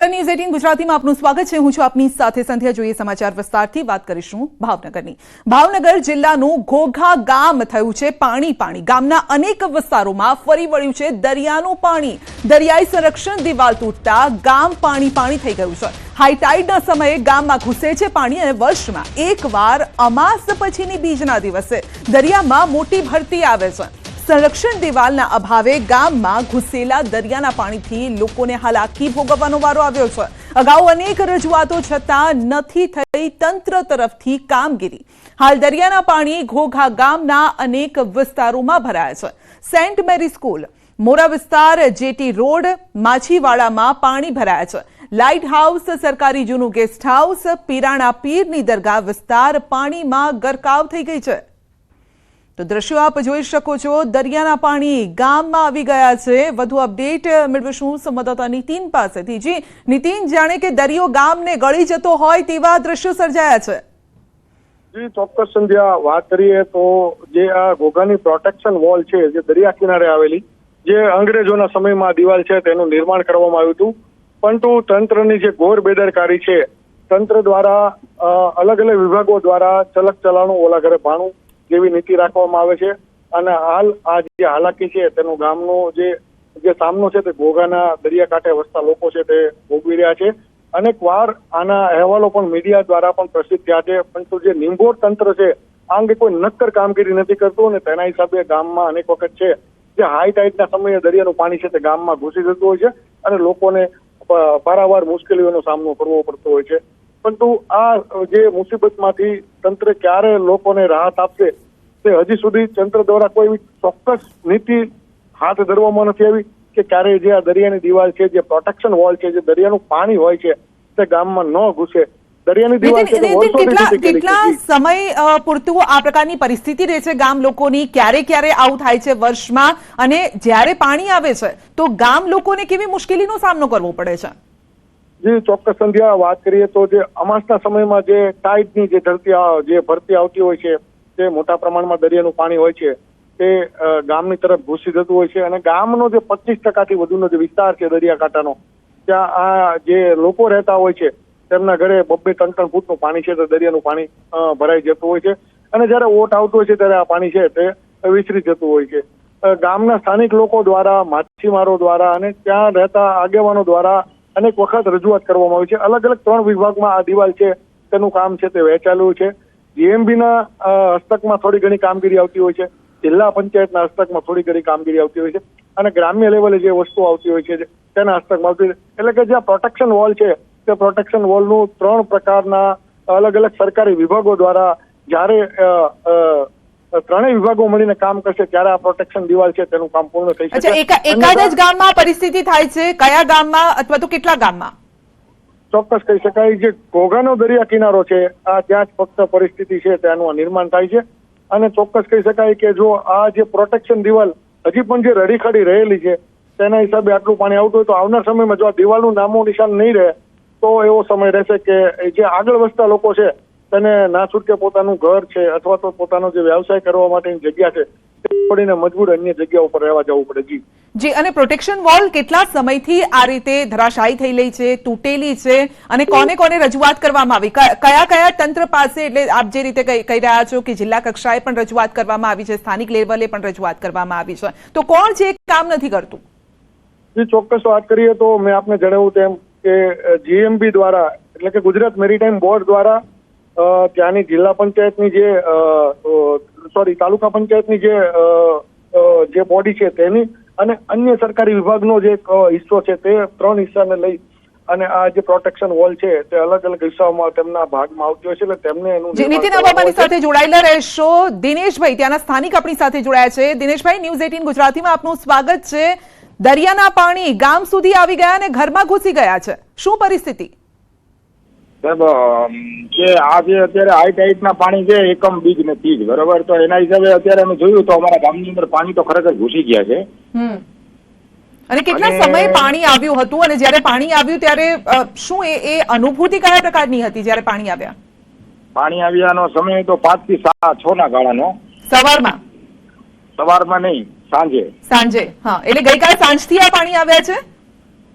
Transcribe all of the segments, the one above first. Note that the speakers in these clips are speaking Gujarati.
ન્યૂઝ 18 ગુજરાતીમાં આપનું સ્વાગત છે। હું છું આપની સાથે સંધ્યા। જોઈએ સમાચાર વિસ્તારથી। વાત કરીશું ભાવનગરની। ભાવનગર જિલ્લાનું ઘોઘા ગામ થયું છે પાણી પાણી। ગામના અનેક વિસ્તારોમાં ફરી વળ્યું છે દરિયાનું પાણી। દરિયાઈ સંરક્ષણ દિવાલ તૂટતા ગામ પાણી પાણી થઈ ગયું છે। હાઈ ટાઈડના સમયે ગામમાં ઘૂસે છે પાણી અને વર્ષમાં એકવાર અમાસ પછીની બીજના દિવસે દરિયામાં મોટી ભરતી આવે છે। સંરક્ષણ દિવાલના અભાવે ગામમાં ઘૂસેલા દરિયાના પાણીથી લોકોને હાલાકી ભોગવવાનો વારો આવ્યો છે। અગાઉ અનેક રજૂઆતો છતાં નથી થઈ તંત્ર તરફથી કામગીરી। હાલ દરિયાના પાણી ઘોઘા ગામના અનેક વિસ્તારોમાં ભરાયા છે। સેન્ટ મેરી સ્કૂલ, મોરા વિસ્તાર, જેટી રોડ, માછીવાડામાં પાણી ભરાયા છે। લાઇટ હાઉસ, સરકારી જૂનું ગેસ્ટ હાઉસ, પીરાણા પીરની દરગાહ વિસ્તાર પાણીમાં ગરકાવ થઈ ગઈ છે। તો દ્રશ્યો આપ જોઈ શકો છો। દરિયાના પાણી ગામમાં આવી ગયા છે। વધુ અપડેટ મેળવીશું સંવાદદાતા નીતિન પાસેથી। જી નીતિન, જાણે કે દરિયો ગામને ગળી જતો હોય તેવા દ્રશ્યો સર્જાયા છે। જી ચોક્કસ સંધ્યા, વાત કરીએ તો જે આ ઘોઘાની પ્રોટેક્શન વોલ છે જે દરિયા કિનારે આવેલી, જે અંગ્રેજોના સમયમાં દિવાલ છે તેનું નિર્માણ કરવામાં આવ્યું હતું, પરંતુ તંત્રની જે ઘોર બેદરકારી છે, તંત્ર દ્વારા અલગ અલગ વિભાગો દ્વારા ચલક ચલાણું ઓલા ઘરે ભાણું જેવી નીતિ રાખવામાં આવે છે। અને હાલ આ જે હાલાકી છે તેનો ગામનો જે સામનો છે તે ઘોઘાના દરિયાકાંઠે વસતા લોકો છે તે ભોગવી રહ્યા છે। અનેક વાર આના અહેવાલો પણ મીડિયા દ્વારા પણ પ્રસિદ્ધ થયા છે, પરંતુ જે નિંભોર તંત્ર છે આ અંગે કોઈ નક્કર કામગીરી નથી કરતું અને તેના હિસાબે ગામમાં અનેક વખત છે જે હાઈ ટાઈડના સમયે દરિયાનું પાણી છે તે ગામમાં ઘૂસી જતું હોય છે અને લોકોને પારાવાર મુશ્કેલીઓનો સામનો કરવો પડતો હોય છે। પરંતુ આ જે મુસીબતમાંથી તંત્ર ક્યારે લોકોને રાહત આપશે તે હજી સુધી તંત્ર દ્વારા કોઈ ચોક્કસ નીતિ હાથ ધરવામાં નથી આવી કે ક્યારે જે આ દરિયાની દિવાલ છે, જે પ્રોટેક્શન વોલ છે, જે દરિયાનું પાણી હોય છે તે ગામમાં ન ઘૂસે। દરિયાની દિવાલ છે કેટલા સમય પૂરતું આ પ્રકારની પરિસ્થિતિ રહે છે ગામ લોકોની? ક્યારે ક્યારે આવું થાય છે વર્ષમાં? અને જ્યારે પાણી આવે છે તો ગામ લોકોને કેવી મુશ્કેલીનો સામનો કરવો પડે છે? જી ચોક્કસ સંધ્યા, વાત કરીએ તો જે અમાસના સમયમાં જે ટાઈડની જે ભરતી આવતી હોય છે તે મોટા પ્રમાણમાં દરિયાનું પાણી હોય છે તે ગામની તરફ ઘૂસી જતું હોય છે અને ગામનો જે 25% વધુનો જે વિસ્તાર છે દરિયાકાંઠાનો, ત્યાં આ જે લોકો રહેતા હોય છે તેમના ઘરે 2-3 ફૂટનું પાણી છે તો દરિયાનું પાણી ભરાઈ જતું હોય છે અને જ્યારે ઓટ આવતું હોય છે ત્યારે આ પાણી છે તે વિસરી જતું હોય છે। ગામના સ્થાનિક લોકો દ્વારા, માછીમારો દ્વારા અને ત્યાં રહેતા આગેવાનો દ્વારા અનેક વખત રજૂઆત કરવામાં આવી છે। અલગ અલગ 3 વિભાગમાં આ દિવાલ છે તેનું કામ છે તે વહેંચાયેલું છે। જીએમબીના હસ્તકમાં થોડી ઘણી કામગીરી આવતી હોય છે, જિલ્લા પંચાયતના હસ્તકમાં થોડી ઘણી કામગીરી આવતી હોય છે અને ગ્રામ્ય લેવલે જે વસ્તુ આવતી હોય છે તેના હસ્તકમાં આવતી હોય છે। એટલે કે જે આ પ્રોટેક્શન વોલ છે તે પ્રોટેક્શન વોલનું 3 પ્રકારના અલગ અલગ સરકારી વિભાગો દ્વારા જ્યારે 3 વિભાગો મળીને કામ કરશે ત્યારે આ પ્રોટેક્શન દિવાલ છે તેનું કામ પૂર્ણ થઈ શકે। એકાદ જ ગામમાં પરિસ્થિતિ થાય છે? કયા ગામમાં અથવા તો કેટલા ગામમાં? ચોક્કસ કહી શકાય જે ઘોઘાનો દરિયા કિનારો છે આ ત્યાં જ ફક્ત પરિસ્થિતિ છે તેનું નિર્માણ થાય છે અને ચોક્કસ કહી શકાય કે જો આ જે પ્રોટેક્શન દિવાલ હજી પણ જે રડીખડી રહેલી છે તેના હિસાબે આટલું પાણી આવતું હોય તો આવનાર સમયમાં જો આ દિવાલનું નામો નિશાન નહીં રહે તો એવો સમય રહેશે કે જે આગળ વધતા લોકો છે તેને ના છૂટકે પોતાનું ઘર છે અથવા તો પોતાનો જે વ્યવસાય કરવા માટેની જગ્યા છે તે છોડીને મજબૂર અન્ય જગ્યા ઉપર રહેવા જવું પડે। જી, અને પ્રોટેક્શન વોલ કેટલા સમયથી આ રીતે ધરાશાયી થઈ રહી છે, તૂટેલી છે અને કોને કોને રજૂઆત કરવામાં આવી? કયા કયા તંત્ર પાસે? એટલે આપ જે રીતે કહી રહ્યા છો કે જિલ્લા કક્ષાએ પણ રજૂઆત કરવામાં આવી છે, સ્થાનિક લેવલે પણ રજૂઆત કરવામાં આવી છે, તો કોણ છે કામ નથી કરતું? જી ચોક્કસ વાત કરીએ તો મેં આપને જણાવ્યું તેમ કે જીએમબી દ્વારા એટલે કે ગુજરાત મેરીટાઈમ બોર્ડ દ્વારા ત્યાંની જિલ્લા પંચાયતની તાલુકા પંચાયતની જે બોડી છે તેની અને અન્ય સરકારી વિભાગનો જે હિસ્સો છે તે 3 હિસ્સાને લઈ અને આ જે પ્રોટેક્શન વોલ છે તે અલગ અલગ હિસ્સાઓમાં તેમના ભાગમાં આવતી હોય છે એટલે તેમને એનું નીતિન આપણી સાથે જોડાયેલા રહેશો। દિનેશભાઈ ત્યાંના સ્થાનિક આપણી સાથે જોડાયા છે। દિનેશભાઈ, ન્યૂઝ 18 ગુજરાતીમાં આપનું સ્વાગત છે। દરિયાના પાણી ગામ સુધી આવી ગયા અને ઘરમાં ઘૂસી ગયા છે, શું પરિસ્થિતિ? સાહેબ, જે આ જે અત્યારે હાઈ ટાઈડના પાણી છે એકમ બીજ નથી જ, બરોબર? તો એના હિસાબે અત્યારે અમે જોયું તો અમારા ગામની અંદર પાણી તો ખરેખર ઘૂસી ગયા છે। અને કેટલા સમય પાણી આવ્યું હતું અને જ્યારે પાણી આવ્યું ત્યારે શું એ અનુભૂતિ કયા પ્રકારની હતી જ્યારે પાણી આવ્યા? પાણી આવ્યાનો સમય તો 5 થી 6 ના ગાળાનો। સવારમાં નહીં, સાંજે। હા, એટલે ગઈકાલે સાંજથી આ પાણી આવ્યા છે?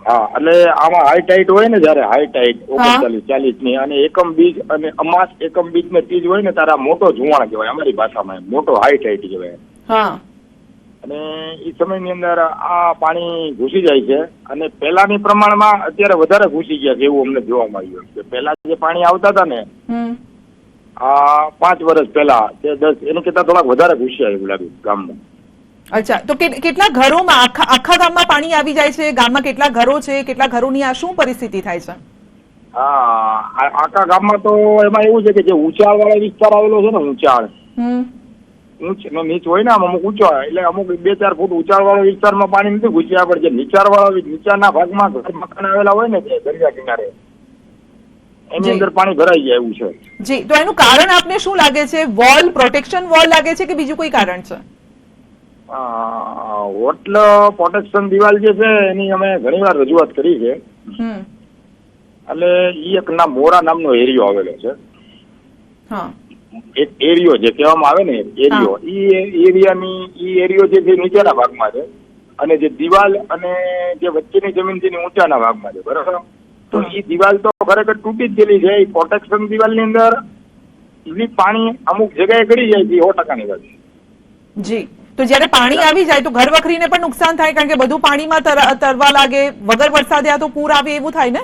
હા, એટલે આમાં હાઈ ટાઈટ હોય ને, જયારે હાઈ ટાઈટ 39-40 ની અને એકમ બીજ અને અમાસ એકમ બીજ ને તીજ હોય ને, તારા મોટો જુવાણ કહેવાય અમારી ભાષામાં, મોટો હાઈ ટાઈટ કહેવાય. હા. અને એ સમયની અંદર આ પાણી ઘૂસી જાય છે અને પહેલાની પ્રમાણમાં અત્યારે વધારે ઘૂસી ગયા છે એવું અમને જોવામાં આવ્યું કે પહેલા જે પાણી આવતા હતા ને આ 5 વર્ષ પહેલા કે 10 એની કરતા થોડાક વધારે ઘૂસ્યા એવું લાગ્યું ગામમાં. અચ્છા, તો કેટલા ઘરોમાં આખા ગામમાં પાણી આવી જાય છે? ગામમાં કેટલા ઘરો છે? કેટલા ઘરોની આ શું પરિસ્થિતિ થાય છે? હા, આખા ગામમાં તો એમાં એવું છે કે જે ઊંચાણ વાળો વિસ્તાર આવેલો છે ને, ઊંચાણ નીચ હોય ને, અમુક ઊંચો એટલે અમુક 2-4 ફૂટ ઊંચાણ વાળો વિસ્તારમાં પાણી નથી ઘૂસ્યા, પણ જે નીચાના ભાગમાં ઘર મકાન આવેલા હોય ને, જે દરિયા કિનારે એની અંદર પાણી ભરાઈ જાય એવું છે. જી, તો એનું કારણ આપને શું લાગે છે? વોલ, પ્રોટેક્શન વોલ લાગે છે કે બીજું કોઈ કારણ છે? હોટલ પ્રોટેક્શન દિવાલ જે છે એની અમે ઘણીવાર રજૂઆત કરી છે. એટલે ઈ એક મોરા નામનો એરિયો આવેલો છે. હા, એક એરિયો જે કહેવામાં આવે ને, એરિયો, ઈ એરિયો જે નીચેના ભાગમાં છે અને જે દિવાલ અને જે વચ્ચેની જમીન છે ઊંચાના ભાગમાં છે, બરાબર? તો ઈ દિવાલ તો ખરેખર તૂટી જ ગયેલી છે. પ્રોટેક્શન દિવાલની અંદર ઈ પાણી અમુક જગ્યાએ ગળી જાય છે, 100%ની વાત. જી, તો જયારે પાણી આવી જાય તો ઘર વખરીને પણ નુકસાન થાય, કારણ કે બધું પાણીમાં તરવા લાગે, વગર વરસાદે આ તો પૂર આવે એવું થાય ને?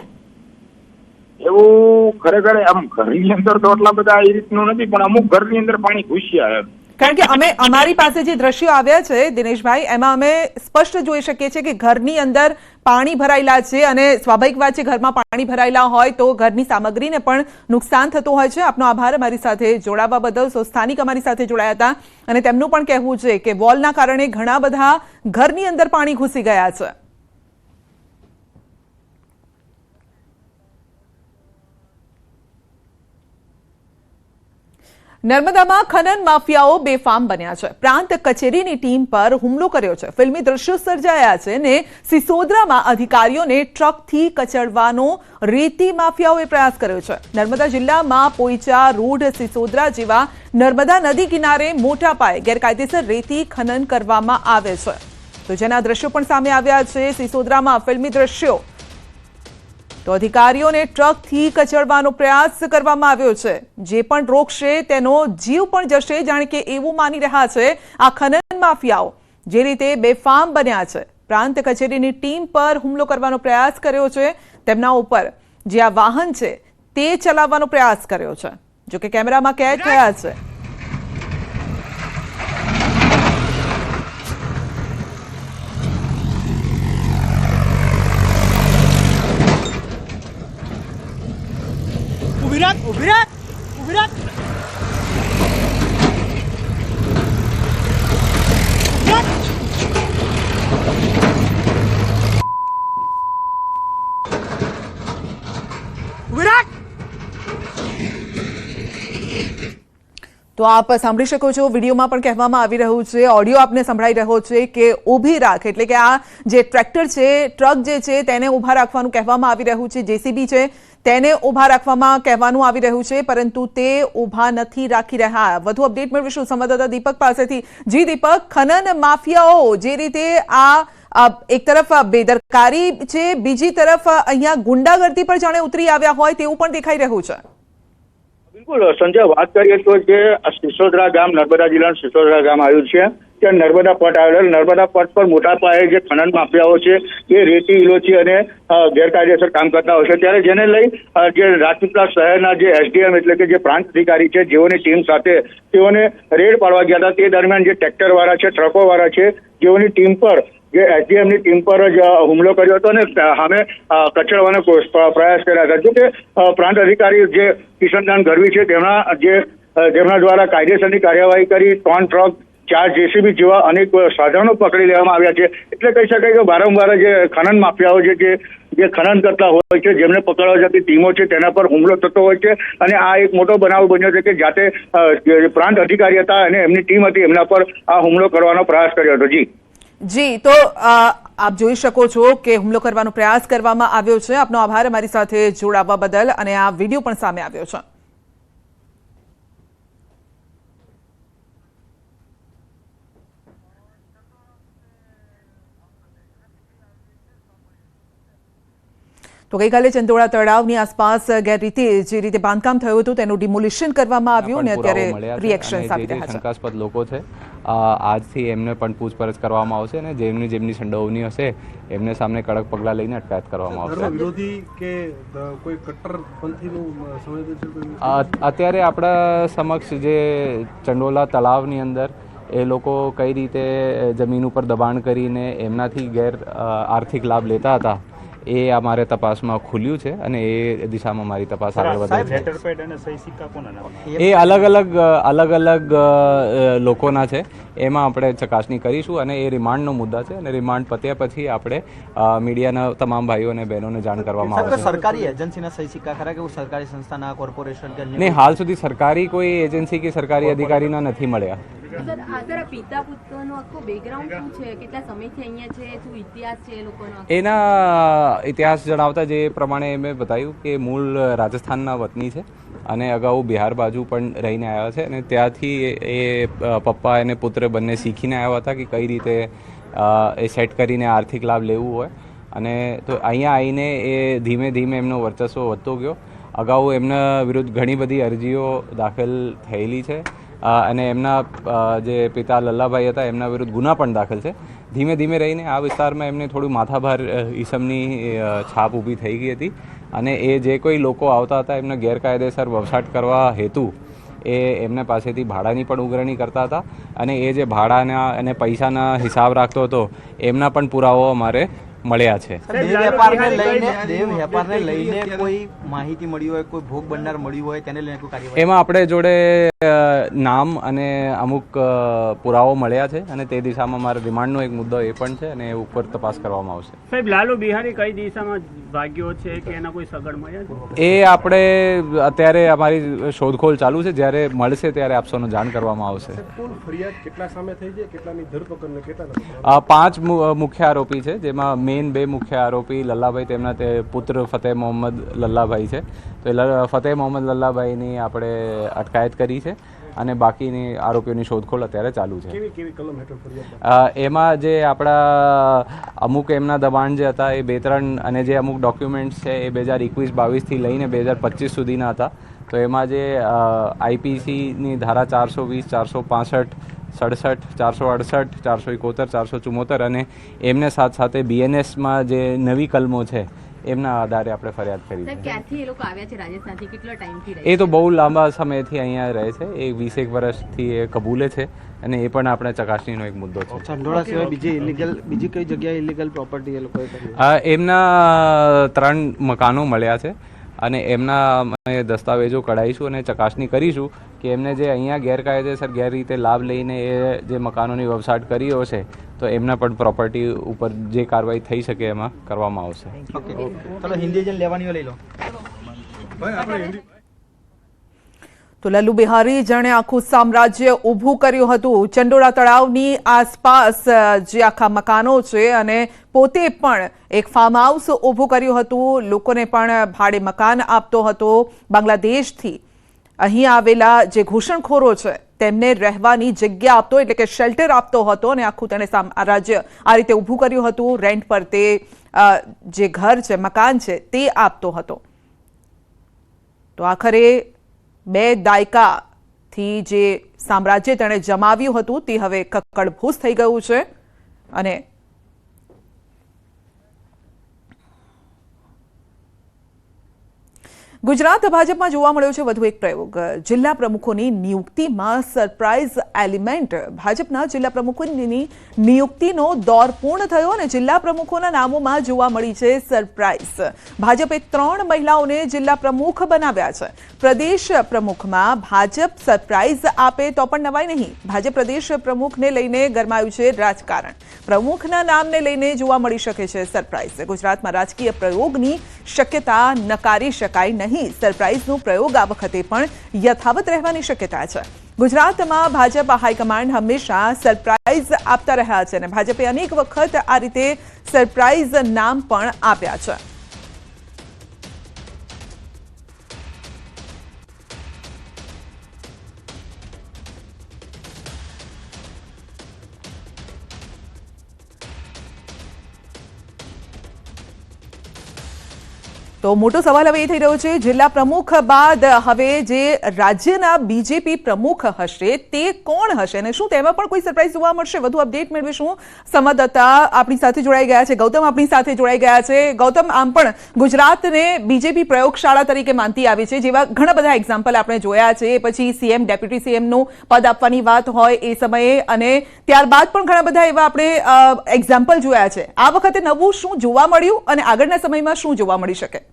એવું ખરેખર આમ ઘરની અંદર તો એટલા બધા એ રીતનું નથી, પણ અમુક ઘરની અંદર પાણી ઘૂસ્યા એમ. કારણ કે અમારી પાસે જે દ્રશ્યો આવ્યા છે દિનેશભાઈ, એમાં અમે સ્પષ્ટ જોઈ શકીએ છીએ કે ઘરની અંદર પાણી ભરાયેલા છે અને સ્વાભાવિક વાત છે, ઘરમાં પાણી ભરાયેલા હોય તો ઘરની સામગ્રીને પણ નુકસાન થતું હોય છે. આપનો આભાર અમારી સાથે જોડાવા બદલ. સ્થાનિક અમારી સાથે જોડાયા હતા અને તેમનું પણ કહેવું છે કે વોલના કારણે ઘણા બધા ઘરની અંદર પાણી ઘૂસી ગયા છે. નર્મદામાં ખનન માફિયાઓ બેફામ બન્યા છે. પ્રાંત કચેરીની ટીમ પર હુમલો કર્યો છે. ફિલ્મી દ્રશ્યો સર્જાયા છે અને સિસોદરામાં અધિકારીઓને ટ્રકથી કચડવાનો રેતી માફિયાઓએ પ્રયાસ કર્યો છે. નર્મદા જિલ્લામાં પોઈચા, રૂઢ, સિસોદરા જેવા નર્મદા નદી કિનારે મોટા પાયે ગેરકાયદેસર રેતી ખનન કરવામાં આવે છે. તો જેના દ્રશ્યો પણ સામે આવ્યા છે. સિસોદરામાં ફિલ્મી દ્રશ્યો. તો અધિકારીઓને ટ્રકથી કચડવાનો પ્રયાસ કરવામાં આવ્યો છે. જે પણ રોકશે તેનો જીવ પણ જશે, જાણે કે એવું માની રહ્યા છે આ ખનન માફિયાઓ જે રીતે બેફામ બન્યા છે. પ્રાંત કચેરીની ટીમ પર હુમલો કરવાનો પ્રયાસ કર્યો છે. તેમના ઉપર જે આ વાહન છે તે ચલાવવાનો પ્રયાસ કર્યો છે, જો કે કેમેરામાં કેદ થયા છે. તો આપ સાંભળી શકો છો, વિડીયોમાં પણ કહેવામાં આવી રહ્યું છે, ઓડિયો આપને સંભળાઈ રહ્યો છે કે ઊભી રાખ, એટલે કે આ જે ટ્રેક્ટર છે, ટ્રક જે છે તેને ઊભા રાખવાનું કહેવામાં આવી રહ્યું છે. જેસીબી છે તેને ઊભા રાખવામાં કહેવાનું આવી રહ્યું છે, પરંતુ તે ઊભા નથી રાખી રહ્યા. વધુ અપડેટ મેળવીશું સંવાદદાતા દીપક પાસેથી. જી દીપક, ખનન માફિયાઓ જે રીતે આ એક તરફ બેદરકારી છે, બીજી તરફ અહીંયા ગુંડાગર્દી પર જાણે ઉતરી આવ્યા હોય તેવું પણ દેખાઈ રહ્યું છે. બિલકુલ સંજય, વાત કરીએ તો જે સિસોદરા ગામ, નર્મદા જિલ્લાનું સિસોદરા ગામ આવ્યું છે, ત્યાં નર્મદા પટ આવેલો. નર્મદા પટ પર મોટા પાયે જે ખનન માફિયાઓ છે એ રેતી, ઇલોચી અને ગેરકાયદેસર કામ કરતા હોય છે. ત્યારે જેને લઈ જે રાજપીપળા શહેરના જે એસડીએમ એટલે કે જે પ્રાંત અધિકારી છે, જેઓની ટીમ સાથે તેઓને રેડ પાડવા ગયા હતા. તે દરમિયાન જે ટ્રેક્ટર વાળા છે, ટ્રકો વાળા છે, જેઓની ટીમ પર જે એસડીએમની ટીમ પર જ હુમલો કર્યો હતો અને સામે કચડવાનો પ્રયાસ કર્યા હતા. જો કે પ્રાંત અધિકારી જે કિશનદાન ગઢવી છે જેમના દ્વારા કાયદેસરની કાર્યવાહી કરી 3 ટ્રક, 4 જેસીબી જેવા અનેક સાધનો પકડી લેવામાં આવ્યા છે. એટલે કહી શકાય કે વારંવાર જે ખનન માફિયાઓ છે જે ખનન કરતા હોય છે, જેમને પકડવા જતી ટીમો છે તેના પર હુમલો થતો હોય છે. અને આ એક મોટો બનાવ બન્યો છે કે જાતે પ્રાંત અધિકારી હતા અને એમની ટીમ હતી, એમના પર આ હુમલો કરવાનો પ્રયાસ કર્યો હતો. જી, તો આપ જોઈ શકો છો કે હુમલો કરવાનો પ્રયાસ કરવામાં આવ્યો છે. આપનો આભાર અમારી સાથે જોડાવા બદલ. અને આ વિડીયો પણ સામે આવ્યો છે. તો ગઈકાલે ચંદોળા તળાવની આસપાસ ગેરરીતે જે રીતે બાંધકામ થયું હતું તેનું ડિમોલિશન કરવામાં આવ્યું અને અત્યારે રિએક્શન આપી રહ્યા છે. શંકાસ્પદ લોકો છે, આજથી એમને પણ પૂછપરછ કરવામાં આવશે અને જેમની સંડોવણી હશે એમને સામે કડક પગલાં લઈને અટકાયત કરવામાં આવશે. વિરોધી કે કોઈ કટ્ટરપંથીનું સંવેદનશીલ અત્યારે આપણા સમક્ષ જે ચંડોલા તળાવની અંદર એ લોકો કઈ રીતે જમીન ઉપર દબાણ કરીને એમનાથી આર્થિક લાભ લેતા હતા એ અમારે તપાસમાં ખુલ્યું છે અને એ દિશામાં મારી તપાસ આગળ વધે છે. એ અલગ અલગ લોકોના છે, એમાં આપણે ચકાસણી કરીશું અને એ રિમાન્ડનો મુદ્દા છે અને રિમાન્ડ પત્યા પછી આપણે મીડિયાના તમામ ભાઈઓ અને બહેનોને જાણ કરવામાં આવશે. સરકારી એજન્સીના સહી સિક્કા ખરા કે સરકારી સંસ્થાના કોર્પોરેશન કે નહીં, હાલ સુધી સરકારી કોઈ એજન્સી કે સરકારી અધિકારીના નથી મળ્યા. સર, પિતા પુત્રનો આખો બેકગ્રાઉન્ડ શું છે, કેટલા સમયથી અહીંયા છે, શું ઇતિહાસ છે એ લોકોનો? એના ઇતિહાસ જણાવતા જે પ્રમાણે મેં બતાવ્યું કે મૂળ રાજસ્થાનના વતની છે અને અગાઉ બિહાર બાજુ પણ રહીને આવ્યા છે અને ત્યાંથી એ પપ્પા અને પુત્ર બંને શીખીને આવ્યા હતા કે કઈ રીતે એ સેટ કરીને આર્થિક લાભ લેવું હોય અને તો અહીંયા આવીને એ ધીમે ધીમે એમનો વર્ચસ્વ વધતો ગયો. અગાઉ એમના વિરુદ્ધ ઘણી બધી અરજીઓ દાખલ થયેલી છે અને એમના જે પિતા લલ્લાભાઈ હતા એમના વિરુદ્ધ ગુના પણ દાખલ છે. ધીમે ધીમે રહીને આ વિસ્તારમાં એમને થોડું માથાભાર ઈસમની છાપ ઊભી થઈ ગઈ હતી અને એ જે કોઈ લોકો આવતા હતા એમને ગેરકાયદેસર વસવાટ કરવા હેતુ એ એમને પાસેથી ભાડાની પણ ઉઘરાણી કરતા હતા અને એ જે ભાડાના અને પૈસાના હિસાબ રાખતો હતો એમના પણ પુરાવો અમારે મળ્યા છે. દેહ વેપારને લઈને કોઈ માહિતી મળી હોય, કોઈ ભોગ બનનાર મળ્યું હોય તેને લઈને કોઈ કાર્યવાહી? એમાં આપણે જોડે નામ અને અમુક પુરાવો મળ્યા છે અને તે દિશામાં મારા રિમાન્ડનો એક મુદ્દો એ પણ છે અને એ ઉપર તપાસ કરવામાં આવશે. સાહેબ, લાલુ બિહારી કઈ દિશામાં ભાગ્યો છે કે એના કોઈ સગડ મળ્યા છે? એ આપણે અત્યારે અમારી શોધખોળ ચાલુ છે, જ્યારે મળશે ત્યારે આપ સૌને જાણ કરવામાં આવશે. કુલ ફરિયાદ કેટલા સામે થઈ છે, કેટલાની ધરપકડ ને કેટલા? 5 મુખ્ય આરોપી છે, જેમાં મેઇન 2 મુખ્ય આરોપી લલ્લાભાઈ તેમના તે પુત્ર ફતેહ મોહમ્મદ લલ્લાભાઈ છે. તો એ ફતેહ મોહમ્મદ લલ્લાભાઈની આપણે અટકાયત કરી છે અને બાકીની આરોપીઓની શોધખોળ અત્યારે ચાલુ છે. કેવી કલમ હેઠળ ફરિયાદ? એમાં જે આપણા અમુક એમના દબાણ જે હતા એ 2-3 અને જે અમુક ડોક્યુમેન્ટ્સ છે એ 2021-22થી લઈને 2025 સુધીના હતા. તો એમાં જે આઈપીસીની ધારા 420, 465, 67, 468, 471, 474 અને એમને સાથે BNSમાં જે નવી કલમો છે એમના આધારે આપણે ફરિયાદ કરી છે. ક્યારથી એ લોકો આવ્યા છે રાજસ્થાનથી, કેટલો ટાઈમથી રહે? એ તો બહુ લાંબા સમયથી અહીંયા રહે છે, એ 20 વર્ષથી એ કબૂલે છે અને એ પણ આપણે ચકાસણીનો એક મુદ્દો છે. ચંડોળા સિવાય બીજી કઈ જગ્યાએ ઇલીગલ પ્રોપર્ટી એ લોકોએ કરી? એમના 3 મકાનો મળ્યા છે અને એમના અમે દસ્તાવેજો કઢાવીશું અને ચકાસણી કરીશું કે એમને જે અહીંયા ગેરકાયદેસર ગેરરીતે લાભ લઈને એ જે મકાનોની વસવાટ કર્યો છે તો એમના પણ પ્રોપર્ટી ઉપર જે કાર્યવાહી થઈ શકે એમાં કરવામાં આવશે. ચલો હિન્દી જન લેવાની લઈ લો. તો લલ્લુ બિહારી જાણે આખું સામ્રાજ્ય ઊભું કર્યું હતું ચંડોળા તળાવની આસપાસ, જે આખા મકાનો છે અને પોતે પણ એક ફાર્મ હાઉસ ઊભું કર્યું હતું, લોકોને પણ ભાડે મકાન આપતો હતો. બાંગ્લાદેશથી અહીં આવેલા જે ઘૂસણખોરો છે તેમને રહેવાની જગ્યા આપતો, એટલે કે શેલ્ટર આપતો હતો અને આખું તેણે સામ્રાજ્ય આ રીતે ઊભું કર્યું હતું. રેન્ટ પર તે જે ઘર છે, મકાન છે તે આપતો હતો. તો આખરે 2 દાયકાથી જે સામ્રાજ્ય તેણે જમાવ્યું હતું તે હવે કક્કડભૂસ થઈ ગયું છે. અને ગુજરાત ભાજપમાં જોવા મળ્યો છે વધુ એક પ્રયોગ. જિલ્લા પ્રમુખોની નિયુક્તિમાં સરપ્રાઇઝ એલિમેન્ટ. ભાજપના જિલ્લા પ્રમુખોની નિયુક્તિનો દોર પૂર્ણ થયો અને જિલ્લા પ્રમુખોના નામોમાં જોવા મળી છે સરપ્રાઇઝ. ભાજપે 3 મહિલાઓને જિલ્લા પ્રમુખ બનાવ્યા છે. પ્રદેશ પ્રમુખમાં ભાજપ સરપ્રાઇઝ આપે તો પણ નવાઈ નહીં. ભાજપ પ્રદેશ પ્રમુખને લઈને ગરમાયું છે રાજકારણ. પ્રમુખના નામને લઈને જોવા મળી શકે છે સરપ્રાઇઝ. ગુજરાતમાં રાજકીય પ્રયોગની શક્યતા નકારી શકાય નહીં. સરપ્રાઇઝનો પ્રયોગ આ વખતે પણ યથાવત રહેવાની શક્યતા છે. ગુજરાતમાં ભાજપ હાઈકમાન્ડ હંમેશા સરપ્રાઇઝ આપતા રહ્યા છે અને ભાજપે અનેક વખત આ રીતે સરપ્રાઇઝ નામ પણ આપ્યા છે. તો મોટો સવાલ હવે એ થઈ રહ્યો છે, જિલ્લા પ્રમુખ બાદ હવે જે રાજ્યના બીજેપી પ્રમુખ હશે તે કોણ હશે અને શું તેમાં પણ કોઈ સરપ્રાઈઝ જોવા મળશે? વધુ અપડેટ મેળવીશું. સંવાદદાતા આપણી સાથે જોડાઈ ગયા છે, ગૌતમ આપણી સાથે જોડાઈ ગયા છે. ગૌતમ, આમ પણ ગુજરાતને બીજેપી પ્રયોગશાળા તરીકે માનતી આવી છે, જેવા ઘણા બધા એક્ઝામ્પલ આપણે જોયા છે. પછી સીએમ, ડેપ્યુટી સીએમનું પદ આપવાની વાત હોય એ સમયે, અને ત્યારબાદ પણ ઘણા બધા એવા આપણે એક્ઝામ્પલ જોયા છે. આ વખતે નવું શું જોવા મળ્યું અને આગળના સમયમાં શું જોવા મળી શકે?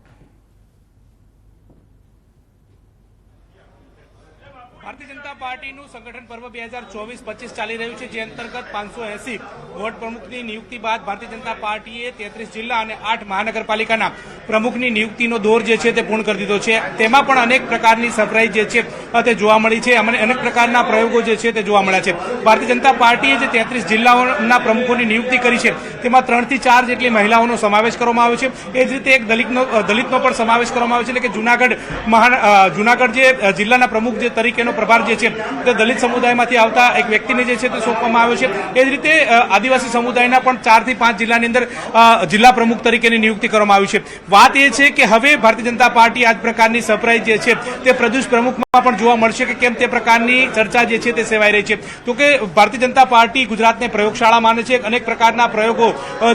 ભારતીય જનતા પાર્ટીનું સંગઠન પર્વ 2024-25 ચાલી રહ્યું છે, જે અંતર્ગત 580 વોર્ડ પ્રમુખની નિયુક્તિ બાદ ભારતીય જનતા પાર્ટીએ 33 જિલ્લા અને 8 મહાનગરપાલિકાના પ્રમુખની નિયુક્તિનો દોર જે છે તે પૂર્ણ કરી દીધો છે. તેમાં પણ અનેક પ્રકારની સરપ્રાઈઝ જે છે તે જોવા મળી છે, અનેક પ્રકારના પ્રયોગો જે છે તે જોવા મળ્યા છે. ભારતીય જનતા પાર્ટીએ જે 33 જિલ્લાઓના પ્રમુખોની નિયુક્તિ કરી છે તેમાં 3 થી 4 જેટલી મહિલાઓનો સમાવેશ કરવામાં આવ્યો છે. એ જ રીતે એક દલિતનો પણ સમાવેશ કરવામાં આવ્યો છે, એટલે કે જુનાગઢ જે જિલ્લાના પ્રમુખ જે તરીકેનો પ્રભાર જે છે તે દલિત સમુદાયમાંથી આવતા એક વ્યક્તિને જે છે તે સોંપવામાં આવ્યો છે. એ જ રીતે આદિવાસી સમુદાયના પણ 4 થી 5 જિલ્લાની અંદર જિલ્લા પ્રમુખ તરીકેની નિયુક્તિ કરવામાં આવી છે. વાત એ છે કે હવે ભારતીય જનતા પાર્ટી આ જ પ્રકારની સરપ્રાઈઝ જે છે તે પ્રદેશ પ્રમુખમાં પણ જોવા મળશે કે કેમ તે પ્રકારની ચર્ચા જે છે તે સેવાઈ રહી છે. તો કે ભારતીય જનતા પાર્ટી ગુજરાતને પ્રયોગશાળા માને છે. અનેક પ્રકારના પ્રયોગો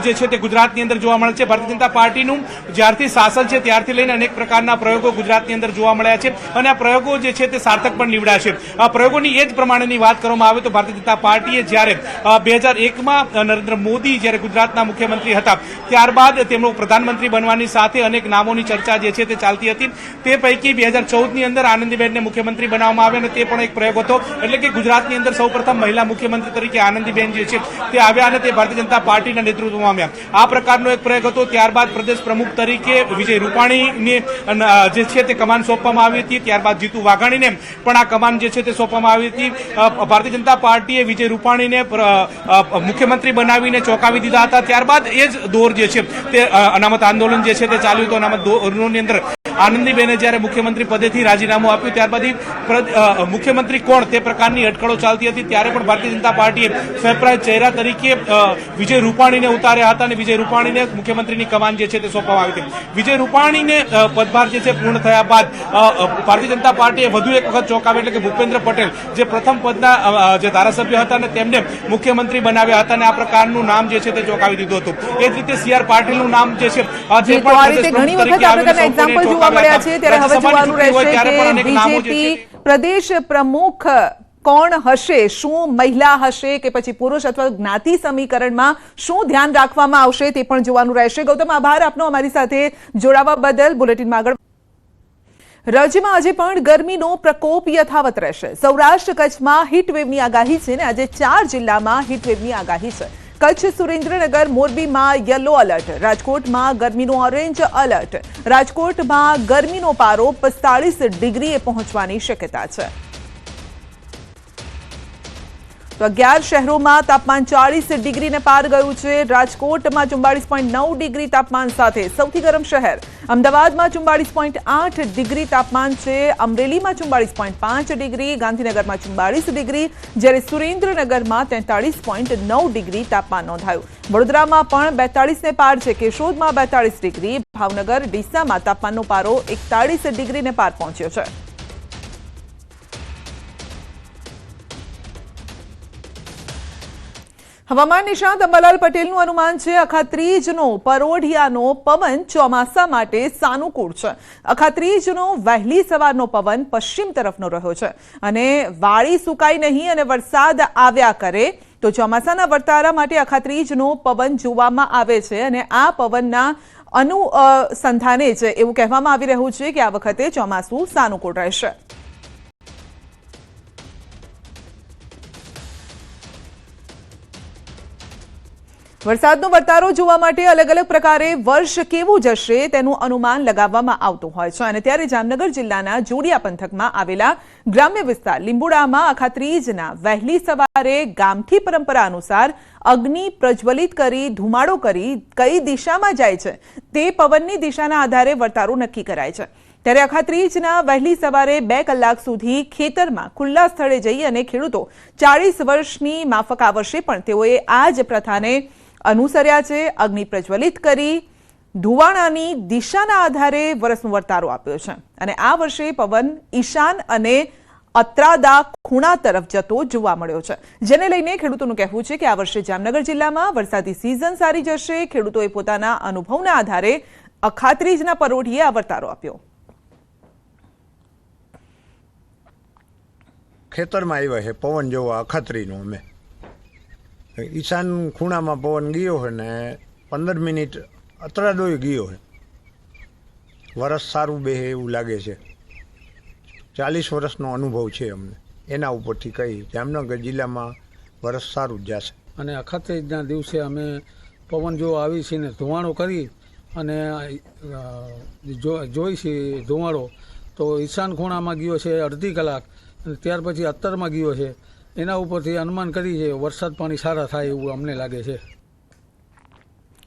જે છે તે ગુજરાતની અંદર જોવા મળે છે. ભારતીય જનતા પાર્ટીનું જ્યારથી શાસન છે ત્યારથી લઈને અનેક પ્રકારના પ્રયોગો ગુજરાતની અંદર જોવા મળ્યા છે, અને આ પ્રયોગો જે છે તે સાર્થક પણ નીવડ્યા છે. આ પ્રયોગોની એ જ પ્રમાણેની વાત કરવામાં આવે તો ભારતીય જનતા પાર્ટીએ જ્યારે 2001માં નરેન્દ્ર મોદી જ્યારે ગુજરાતના મુખ્યમંત્રી હતા ત્યારબાદ તેમનો પ્રધાનમંત્રી બનવાની સાથે અનેક નામોની ચર્ચા જે છે તે ચાલતી હતી. તે પૈકી 2014ની અંદર આનંદીબેનને મુખ્યમંત્રી બનાવવામાં આવ્યા, અને તે પણ એક પ્રયોગ હતો. એટલે કે ગુજરાતની અંદર સૌપ્રથમ મહિલા મુખ્યમંત્રી તરીકે આનંદીબેન જે છે તે આવ્યા, અને તે ભારતીય જનતા પાર્ટીના નેતૃત્વમાં આવ્યા. આ પ્રકારનો એક પ્રયોગ હતો. ત્યારબાદ પ્રદેશ પ્રમુખ તરીકે વિજય રૂપાણીને જે છે તે કમાન સોંપવામાં આવી હતી. ત્યારબાદ જીતુ વાઘાણીને પણ આ કમાન જે છે તે સોંપવામાં આવી હતી. ભારતીય જનતા પાર્ટીએ વિજય રૂપાણીને મુખ્યમંત્રી બનાવીને ચોંકાવી દીધા હતા. ત્યારબાદ એ જ દોર જે છે તે અનામત આંદોલન જે છે તે ચાલ્યું હતું. અનામત દોરની અંદર આનંદીબેને જ્યારે મુખ્યમંત્રી પદેથી રાજીનામું આપ્યું ત્યારબાદ મુખ્યમંત્રી કોણ તે પ્રકારની અટકળો ચાલતી હતી. ત્યારે પણ ભારતીય જનતા પાર્ટીએ સરપ્રાઈઝ ચહેરા તરીકે વિજય રૂપાણીને ઉતાર્યા હતા, અને વિજય રૂપાણીને મુખ્યમંત્રીની કમાન જે છે તે સોંપવામાં આવી હતી. વિજય રૂપાણીને પદભાર જે છે પૂર્ણ થયા બાદ ભારતીય જનતા પાર્ટીએ વધુ એક વખત ચોંકાવ્યું, એટલે કે ભૂપેન્દ્ર પટેલ જે પ્રથમ પદના જે ધારાસભ્ય હતા અને તેમને મુખ્યમંત્રી બનાવ્યા હતા, અને આ પ્રકારનું નામ જે છે તે ચોંકાવી દીધું હતું. એ જ રીતે CR પાટીલનું નામ જે છે તે પણ મળ્યા છે. ત્યારે હવે જોવાનું રહેશે કે બીજેપી પ્રદેશ પ્રમુખ કોણ હશે? શું મહિલા હશે કે પછી પુરુષ, અથવા જ્ઞાતિ સમીકરણમાં શું ધ્યાન રાખવામાં આવશે તે પણ જોવાનું રહેશે. ગૌતમ, આભાર આપનો અમારી સાથે જોડાવા બદલ. બુલેટિનમાં આગળ. રાજ્યમાં આજે પણ ગરમીનો પ્રકોપ યથાવત રહેશે. સૌરાષ્ટ્ર કચ્છમાં હીટવેવની આગાહી છે, ને આજે 4 જિલ્લામાં હીટવેવની આગાહી છે. કચ્છ, સુરેન્દ્રનગર, મોરબીમાં યલો એલર્ટ, રાજકોટમાં ગરમીનો ઓરેન્જ એલર્ટ, રાજકોટમાં ગરમીનો પારો 45 ડિગ્રીએ પહોંચવાની શક્યતા છે. તો 11 શહેરોમાં તાપમાન 40 ડિગ્રીને પાર ગયું છે. રાજકોટમાં 44.9 ડિગ્રી તાપમાન સાથે સૌથી ગરમ શહેર. અમદાવાદમાં 44.8 ડિગ્રી તાપમાન છે. અમરેલીમાં 44.5 ડિગ્રી, ગાંધીનગરમાં 44 ડિગ્રી, જ્યારે સુરેન્દ્રનગરમાં 43.9 ડિગ્રી તાપમાન નોંધાયું. વડોદરામાં પણ 42ને પાર છે. કેશોદમાં 42 ડિગ્રી, ભાવનગર, ડીસામાં તાપમાનનો પારો 41 ડિગ્રીને પાર પહોંચ્યો છે. હવામાન નિષ્ણાત અંબાલાલ પટેલનું અનુમાન છે અખાત્રીજનો પરોઢિયાનો પવન ચોમાસા માટે સાનુકૂળ છે. અખાત્રીજનો વહેલી સવારનો પવન પશ્ચિમ તરફનો રહ્યો છે, અને વાળી સુકાય નહીં અને વરસાદ આવ્યા કરે તો ચોમાસાના વર્તારા માટે અખાત્રીજનો પવન જોવામાં આવે છે. અને આ પવનના અનુસંધાને જ એવું કહેવામાં આવી રહ્યું છે કે આ વખતે ચોમાસું સાનુકૂળ રહેશે. વરસાદનો વર્તારો જોવા માટે અલગ અલગ પ્રકારે વર્ષ કેવું જશે તેનું અનુમાન લગાવવામાં આવતું હોય છે. અને ત્યારે જામનગર જિલ્લાના જોડિયા પંથકમાં આવેલા ગ્રામ્ય વિસ્તાર લીંબુડામાં અખાત્રીજના વહેલી સવારે ગામઠી પરંપરા અનુસાર અગ્નિ પ્રજ્વલિત કરી ધુમાડો કરી કઈ દિશામાં જાય છે તે પવનની દિશાના આધારે વર્તારો નક્કી કરાય છે. ત્યારે અખાત્રીજના વહેલી સવારે 2 કલાક સુધી ખેતરમાં ખુલ્લા સ્થળે જઈ અને ખેડૂતો 40 વર્ષની માફક આ વર્ષે પણ તેઓએ આ જ પ્રથાને અનુસર્યા છે. અગ્નિ પ્રજ્વલિત કરી ધુવાણાની દિશાના આધારે વરસનો વર્તારો આપ્યો છે અને આ વર્ષે પવન ઈશાન અને અત્રાદા ખૂણા તરફ જતો જોવા મળ્યો છે, જેને લઈને ખેડૂતોનું કહેવું છે કે આ વર્ષે જામનગર જિલ્લામાં વરસાદી સિઝન સારી જશે. ખેડૂતોએ પોતાના અનુભવના આધારે અખાત્રીજના પરોઢીએ આ વર્તારો આપ્યો. ખેતરમાં આવ્યા છે પવન જોવા અખાત્રીનો. અમે ઈશાન ખૂણામાં પવન ગયો છે ને 15 મિનિટ અત્રાદોય ગયો છે. વરસ સારું બેસે એવું લાગે છે. 40 વર્ષનો અનુભવ છે અમને. એના ઉપરથી કહી જામનગર જિલ્લામાં વરસ સારું જ જશે. અને અખાત્રીજના દિવસે અમે પવન જો આવી છે ને ધુવાણો કરી અને જોઈ છે ધુવાણો તો ઈશાન ખૂણામાં ગયો છે અડધી કલાક અને ત્યાર પછી અત્તરમાં ગયો છે. એના ઉપરથી અનુમાન કરી છે વરસાદ પાણી સારા થાય એવું અમને લાગે છે.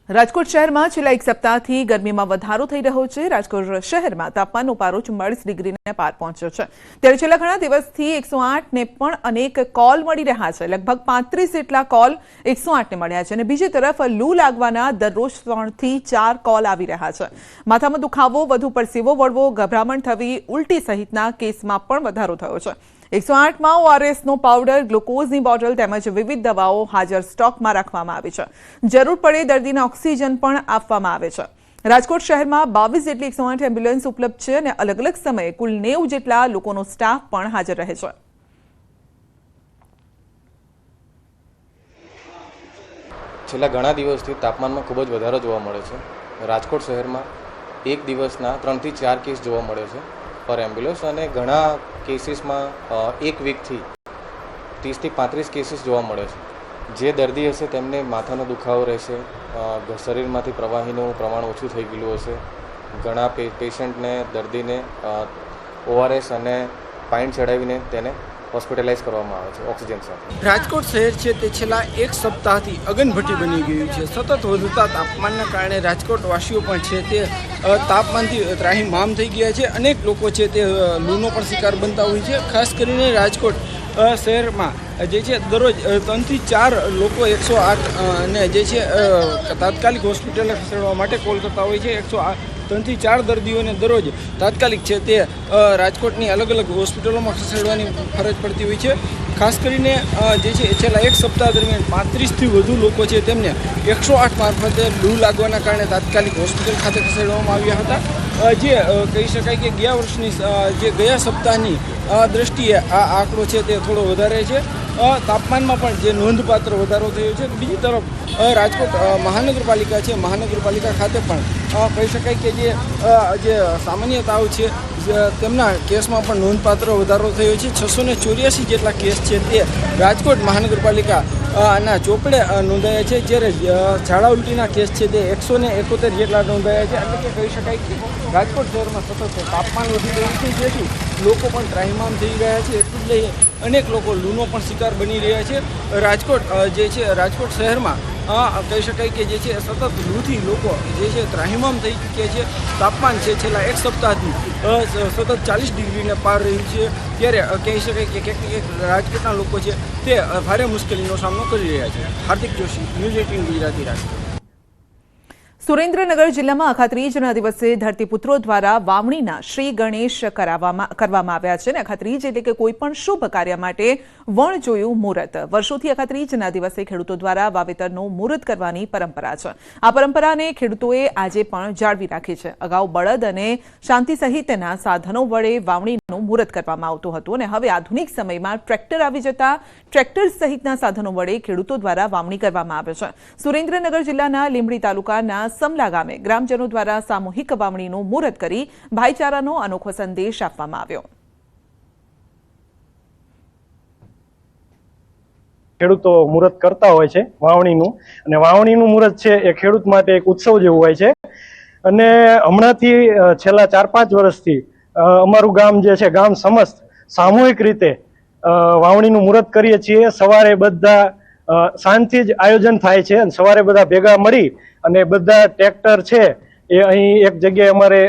રાજકોટ શહેરમાં છેલ્લા એક સપ્તાહથી ગરમીમાં વધારો થઈ રહ્યો છે. રાજકોટ શહેરમાં તાપમાનનો પારો 44 ડિગ્રીને પાર પહોંચ્યો છે. ત્યારે છેલ્લા ઘણા દિવસથી 108 ને પણ અનેક કોલ મળી રહ્યા છે. લગભગ 35 જેટલા કોલ 108 ને મળ્યા છે અને બીજી તરફ લૂ લાગવાના દરરોજ 3 થી 4 કોલ આવી રહ્યા છે. માથામાં દુખાવો, વધુ પરસેવો વળવો, ગભરામણ થવી, ઉલટી સહિતના કેસમાં પણ વધારો થયો છે. 108માં ORSનો પાવડર, ગ્લુકોઝની બોટલ તેમજ વિવિધ દવાઓ હાજર સ્ટોકમાં રાખવામાં આવી છે. જરૂર પડે દર્દીને ઓક્સિજન પણ આપવામાં આવે છે. રાજકોટ શહેરમાં 22 જેટલી 108 એમ્બ્યુલન્સ ઉપલબ્ધ છે અને અલગ અલગ સમયે કુલ 90 જેટલા લોકોનો સ્ટાફ પણ હાજર રહે છે. છેલ્લા ઘણા દિવસથી તાપમાનમાં ખૂબ જ વધારો જોવા મળે છે. રાજકોટ શહેરમાં એક દિવસના 3 થી 4 કેસ જોવા મળે છે પર એમ્બ્યુલન્સ અને ઘણા કેસીસમાં એક વીકથી 30 થી 35 કેસીસ જોવા મળે છે. જે દર્દી હશે તેમને માથાનો દુખાવો રહેશે, શરીરમાંથી પ્રવાહીનું પ્રમાણ ઓછું થઈ ગયેલું હશે. ઘણા પેશન્ટને દર્દીને ORS અને પાઇન્ટ ચડાવીને તેને હોસ્પિટલાઇઝ કરવામાં આવે છે ઓક્સિજન સાથે. રાજકોટ શહેર છે તે છેલ્લા એક સપ્તાહથી અગનભટ્ટી બની ગયું છે. સતત વધતા તાપમાનના કારણે રાજકોટવાસીઓ પણ છે તે તાપમાનથી ત્રાહિમામ થઈ ગયા છે. અનેક લોકો છે તે લૂનો પણ શિકાર બનતા હોય છે. ખાસ કરીને રાજકોટ શહેરમાં જે છે દરરોજ 3 થી 4 લોકો 108 અને જે છે તાત્કાલિક હોસ્પિટલે ખસેડવા માટે કોલ કરતા હોય છે. 3 થી 4 દર્દીઓને દરરોજ તાત્કાલિક છે તે રાજકોટની અલગ અલગ હોસ્પિટલોમાં ખસેડવાની ફરજ પડતી હોય છે. ખાસ કરીને જે છે છેલ્લા એક સપ્તાહ દરમિયાન 35થી વધુ લોકો છે તેમને 108 મારફતે લૂ લાગવાના કારણે તાત્કાલિક હોસ્પિટલ ખાતે ખસેડવામાં આવ્યા હતા. જે કહી શકાય કે ગયા સપ્તાહની દ્રષ્ટિએ આ આંકડો છે તે થોડો વધારે છે. તાપમાનમાં પણ જે નોંધપાત્ર વધારો થયો છે. બીજી તરફ રાજકોટ મહાનગરપાલિકા છે, મહાનગરપાલિકા ખાતે પણ કહી શકાય કે જે સામાન્ય તાવ છે તેમના કેસમાં પણ નોંધપાત્ર વધારો થયો છે. 684 જેટલા કેસ છે તે રાજકોટ મહાનગરપાલિકા ના ચોપડે નોંધાયા છે, જ્યારે ઝાડા ઉલટીના કેસ છે તે 171 જેટલા નોંધાયા છે. એટલે કે કહી શકાય કે રાજકોટ શહેરમાં સતત તાપમાન વધી રહ્યું છે, જેથી લોકો પણ ત્રાહિમામ થઈ રહ્યા છે. એટલું જ નહીં, અનેક લોકો લૂનો પણ શિકાર બની રહ્યા છે. રાજકોટ જે છે રાજકોટ શહેરમાં કહી શકાય કે જે છે સતત લૂથી લોકો જે છે ત્રાહિમામ થઈ ચૂક્યા છે. તાપમાન છે છેલ્લા એક સપ્તાહથી સતત 40 ડિગ્રીને પાર રહ્યું છે. ત્યારે કહી શકાય કે ક્યાંક રાજકોટના લોકો છે તે ભારે મુશ્કેલીનો સામનો કરી રહ્યા છે. હાર્દિક જોશી, ન્યૂઝ 18 ગુજરાતી, રાજકોટ. સુરેન્દ્રનગર જિલ્લામાં અખાત્રીજના દિવસે ધરતીપુત્રો દ્વારા વાવણીના શ્રી ગણેશ કરવામાં આવ્યા છે. અખાત્રીજ એટલે કે કોઈ પણ શુભ કાર્ય માટે વણ જોયું મુહૂર્ત. વર્ષોથી અખાત્રીજના દિવસે ખેડૂતો દ્વારા વાવેતરનું મુહૂર્ત કરવાની પરંપરા છે. આ પરંપરાને ખેડૂતોએ આજે પણ જાળવી રાખી છે. અગાઉ બળદ અને શાંતિ સહિતના સાધનો વડે વાવણીનું મુહૂર્ત કરવામાં આવતું હતું અને હવે આધુનિક સમયમાં ટ્રેક્ટર આવી જતા ટ્રેક્ટર સહિતના સાધનો વડે ખેડૂતો દ્વારા વાવણી કરવામાં આવે છે. સુરેન્દ્રનગર જિલ્લાના લીંબડી તાલુકાના સમલા ગામે ગ્રામજનો દ્વારા સામૂહિક વાવણીનું મુહૂર્ત કરી ભાઈચારાનો અનોખો સંદેશ આપવામાં આવ્યો. ખેડૂતો મુહૂર્ત કરતા હોય છે વાવણીનું, અને વાવણીનું મુહૂર્ત છે એ ખેડૂત માટે એક ઉત્સવ જેવું હોય છે. અને હમણાંથી છેલ્લા 4-5 વર્ષથી અમારું ગામ જે છે ગામ સમસ્ત સામૂહિક રીતે વાવણીનું મુહૂર્ત કરીએ છીએ. સવારે બધા સાંજથી જ આયોજન થાય છે અને સવારે બધા ભેગા મળી અને બધા ટ્રેક્ટર છે એ અહીં એક જગ્યાએ અમારે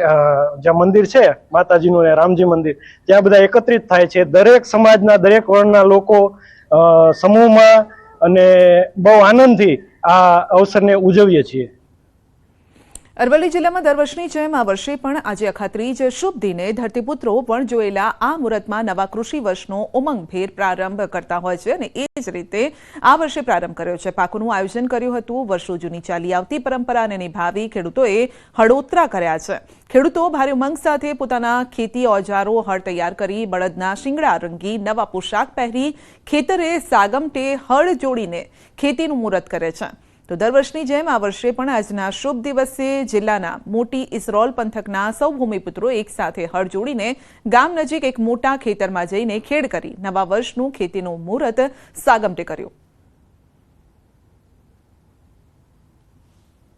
જ્યાં મંદિર છે માતાજીનું ને રામજી મંદિર, ત્યાં બધા એકત્રિત થાય છે. દરેક સમાજના દરેક વર્ણના લોકો સમૂહમાં અને બહુ આનંદથી આ અવસરને ઉજવીએ છીએ. અરવલ્લી જિલ્લામાં દર વર્ષની જેમ આ વર્ષે પણ આજે અખાત્રીજ શુભ દિને ધરતીપુત્રો પણ જોયેલા આ મુહૂર્તમાં નવા કૃષિ વર્ષનો ઉમંગભેર પ્રારંભ કરતા હોય છે અને એ જ રીતે આ વર્ષે પ્રારંભ કર્યો છે. પાકોનું આયોજન કર્યું હતું. વર્ષો જૂની ચાલી આવતી પરંપરાને નિભાવી ખેડૂતોએ હળોતરા કર્યા છે. ખેડૂતો ભારે ઉમંગ સાથે પોતાના ખેતી ઓજારો હળ તૈયાર કરી બળદના શિંગડા રંગી નવા પોશાક પહેરી ખેતરે સાગમટે હળ જોડીને ખેતીનું મુહૂર્ત કરે છે. તો દર વર્ષની જેમ આ વર્ષે પણ આજના શુભ દિવસે જિલ્લાના મોટી ઇસરોલ પંથકના સૌ ભૂમિપુત્રો એક સાથે હળ જોડીને ગામ નજીક એક મોટા ખેતરમાં જઈને ખેડ કરી નવા વર્ષનું ખેતીનું મુહૂર્ત સાગમટે કર્યું.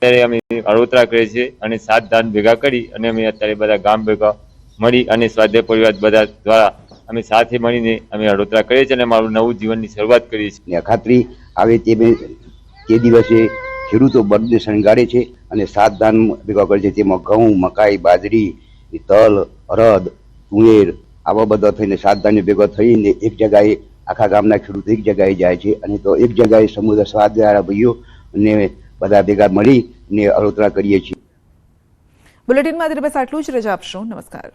અત્યારે અમે હળોતરા કરીએ છીએ અને 7 ધાન ભેગા કરી અને અમે અત્યારે બધા ગામ ભેગા મળી અને સ્વાધ્યાય પરિવાર બધા દ્વારા અમે સાથે મળીને અમે હળોતરા કરીએ છીએ અને અમારું નવું જીવનની શરૂઆત કરીએ છીએ. અખાત્રી આવે તે દિવસે ખેડૂતો બળદને શણગારે છે અને 7 ધાન ભેગા કરે છે. તેમાં ઘઉં, મકાઈ, બાજરી, તલ, અડદ, તુવેર આવા બધા થઈને 7 ધાન્ય ભેગા થઈને એક જગ્યાએ આખા ગામના ખેડૂતો એક જગ્યાએ જાય છે અને તો એક જગ્યાએ સમુદ્ર સ્વાધ્યાય ભાઈઓ અને બધા ભેગા મળીને હળોતરા કરીએ છીએ. બુલેટિનમાં બસ આટલું જ. રજા આપશો. નમસ્કાર.